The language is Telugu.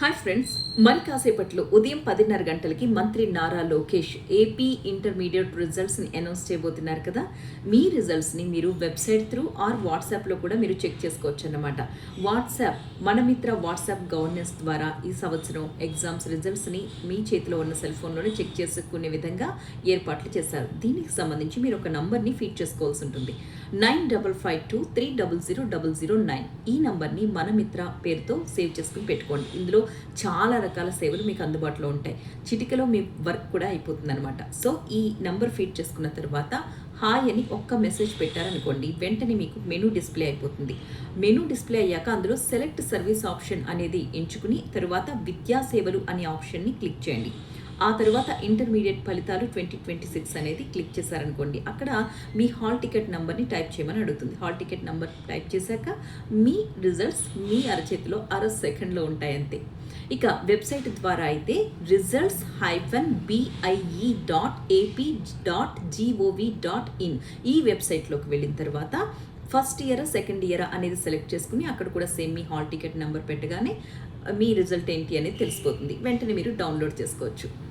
హాయ్ ఫ్రెండ్స్, మరి కాసేపట్లో ఉదయం 10:30 గంటలకి మంత్రి నారా లోకేష్ ఏపీ ఇంటర్మీడియట్ రిజల్ట్స్ని అనౌన్స్ చేయబోతున్నారు కదా. మీ రిజల్ట్స్ని మీరు వెబ్సైట్ త్రూ ఆర్ వాట్సాప్లో కూడా మీరు చెక్ చేసుకోవచ్చు అన్నమాట. మనమిత్ర వాట్సాప్ గవర్నెన్స్ ద్వారా ఈ సంవత్సరం ఎగ్జామ్స్ రిజల్ట్స్ని మీ చేతిలో ఉన్న సెల్ ఫోన్లోనే చెక్ చేసుకునే విధంగా ఏర్పాట్లు చేశారు. దీనికి సంబంధించి మీరు ఒక నంబర్ని ఫీడ్ చేసుకోవాల్సి ఉంటుంది. 9552300009 ఈ నంబర్ని మనమిత్ర పేరుతో సేవ్ చేసుకుని పెట్టుకోండి. ఇందులో చాలా రకాల సేవలు మీకు అందుబాటులో ఉంటాయి. చిటికలో మీ వర్క్ కూడా అయిపోతుంది అనమాట. సో ఈ నంబర్ ఫీడ్ చేసుకున్న తర్వాత హాయ్ అని ఒక్క మెసేజ్ పెట్టారనుకోండి, వెంటనే మీకు మెనూ డిస్ప్లే అయిపోతుంది. మెనూ డిస్ప్లే అయ్యాక అందులో సెలెక్ట్ సర్వీస్ ఆప్షన్ అనేది ఎంచుకుని తరువాత విద్యా సేవలు అనే ఆప్షన్ని క్లిక్ చేయండి. ఆ తర్వాత ఇంటర్మీడియట్ ఫలితాలు 2026 అనేది క్లిక్ చేశారనుకోండి, అక్కడ మీ హాల్ టికెట్ నెంబర్ని టైప్ చేయమని అడుగుతుంది. హాల్ టికెట్ నెంబర్ టైప్ చేశాక మీ రిజల్ట్స్ మీ అరచేతిలో సెకండ్లో ఉంటాయి అంతే. ఇక వెబ్సైట్ ద్వారా అయితే results-bie.ap.gov.in ఈ వెబ్సైట్లోకి వెళ్ళిన తర్వాత ఫస్ట్ ఇయర్ సెకండ్ ఇయర్ అనేది సెలెక్ట్ చేసుకుని అక్కడ కూడా సేమ్ మీ హాల్ టికెట్ నెంబర్ పెట్టగానే మీ రిజల్ట్ ఏంటి అనేది తెలిసిపోతుంది. వెంటనే మీరు డౌన్లోడ్ చేసుకోవచ్చు.